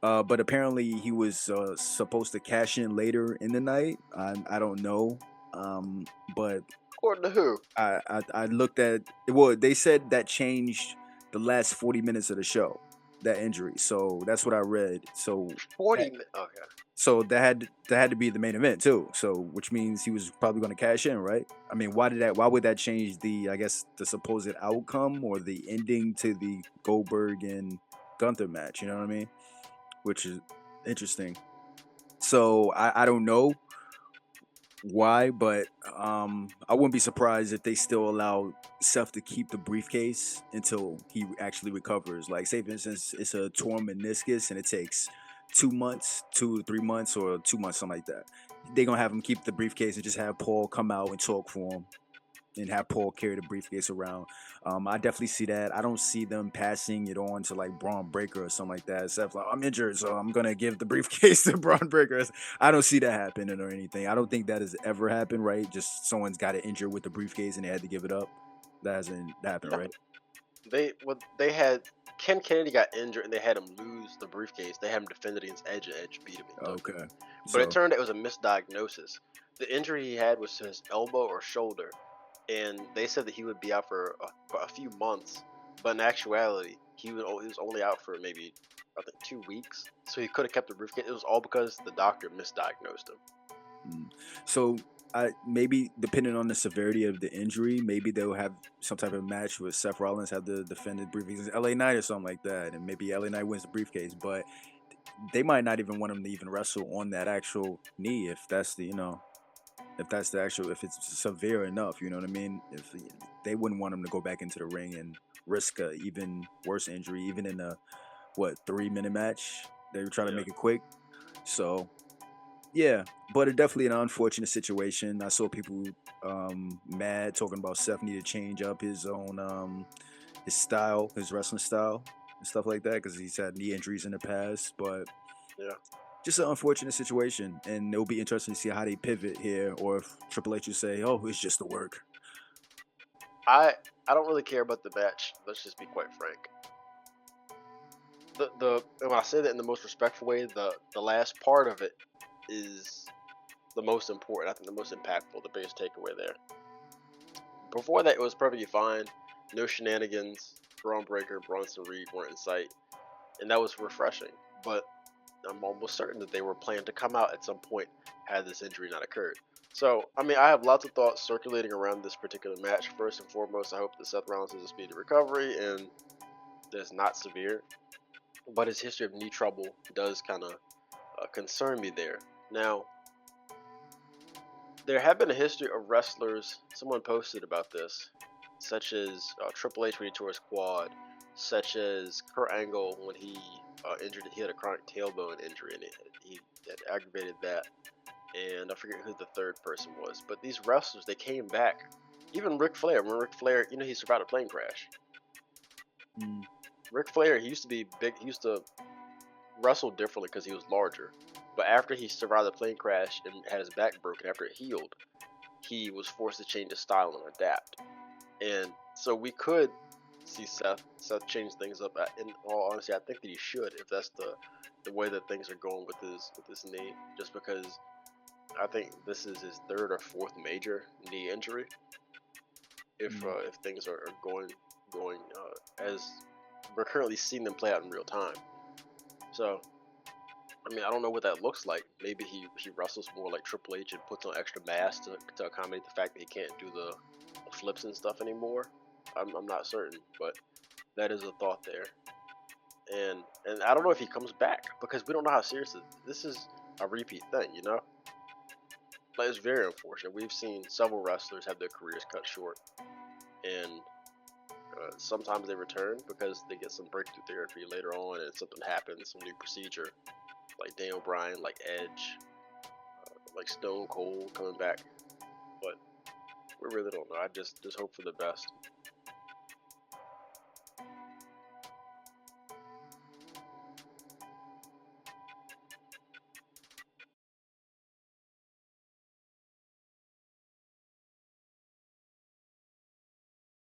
But apparently he was supposed to cash in later in the night. I don't know. But According to who? I looked at, well, they said that changed the last 40 minutes of the show, that injury. So that's what I read. So 40. Okay. that had to be the main event too. So which means he was probably going to cash in, right? I mean, why would that change the, I guess, the supposed outcome or the ending to the Goldberg and Gunther match? You know what I mean? Which is interesting. So I don't know why, but I wouldn't be surprised if they still allow Seth to keep the briefcase until he actually recovers. Like, say for instance, it's a torn meniscus and it takes 2 months, 2 to 3 months, or 2 months, something like that. They're gonna have him keep the briefcase and just have Paul come out and talk for him and have Paul carry the briefcase around. I definitely see that. I don't see them passing it on to like Braun Breaker or something like that. Except like, I'm injured, so I'm gonna give the briefcase to Braun Breaker. I don't see that happening or anything. I don't think that has ever happened, right? Just someone's got it injured with the briefcase and they had to give it up. That hasn't happened, Yeah. right? They had Ken Kennedy got injured and they had him lose the briefcase. They had him defend it against Edge, and Edge beat him and took it. Okay. But it So, turned out it was a misdiagnosis. The injury he had was to his elbow or shoulder, and they said that he would be out for a few months. But in actuality, he was only out for maybe, I think, 2 weeks. So he could have kept the briefcase. It was all because the doctor misdiagnosed him. mm. So I maybe depending on the severity of the injury, maybe they'll have some type of match with Seth Rollins have the defended briefcase, LA Knight or something like that, and maybe LA Knight wins the briefcase. But they might not even want him to even wrestle on that actual knee if that's the, if that's the actual, if it's severe enough, you know what I mean? If they wouldn't want him to go back into the ring and risk a even worse injury, even in a, what, 3 minute match. They were trying to Yeah. make it quick. So yeah, but it definitely an unfortunate situation. I saw people mad talking about Seth need to change up his own his style, his wrestling style and stuff like that because he's had knee injuries in the past. But Yeah. just an unfortunate situation, and it'll be interesting to see how they pivot here, or if Triple H will say, "Oh, it's just the work." I don't really care about the match. Let's just be quite frank. The and when I say that in the most respectful way, the last part of it is the most important. I think the most impactful, the biggest takeaway there. Before that, it was perfectly fine. No shenanigans. Braun Breaker, Bronson Reed weren't in sight, and that was refreshing. But I'm almost certain that they were planning to come out at some point had this injury not occurred. So, I mean, I have lots of thoughts circulating around this particular match. First and foremost, I hope that Seth Rollins has a speedy recovery and is not severe. But his history of knee trouble does kind of concern me there. Now, there have been a history of wrestlers, someone posted about this, such as Triple H when he tore his quad, such as Kurt Angle when he had a chronic tailbone injury and he had aggravated that. And I forget who the third person was. But these wrestlers, they came back. Even Ric Flair, when Ric Flair, he survived a plane crash. Mm, Ric Flair, he used to be big, he used to wrestle differently because he was larger. But after he survived the plane crash and had his back broken, after it healed, he was forced to change his style and adapt. And so we could see Seth change things up. In all honesty, I think that he should, if that's the way that things are going with his knee. Just because I think this is his third or fourth major knee injury. mm, If things are going as we're currently seeing them play out in real time. So I mean, I don't know what that looks like. Maybe he wrestles more like Triple H and puts on extra mass to accommodate the fact that he can't do the flips and stuff anymore. I'm not certain, but that is a thought there. And I don't know if he comes back because we don't know how serious this is a repeat thing, you know? Like, it's very unfortunate. We've seen several wrestlers have their careers cut short, and sometimes they return because they get some breakthrough therapy later on and something happens, some new procedure, like Daniel Bryan, like Edge, like Stone Cold coming back. But we really don't know. I just hope for the best.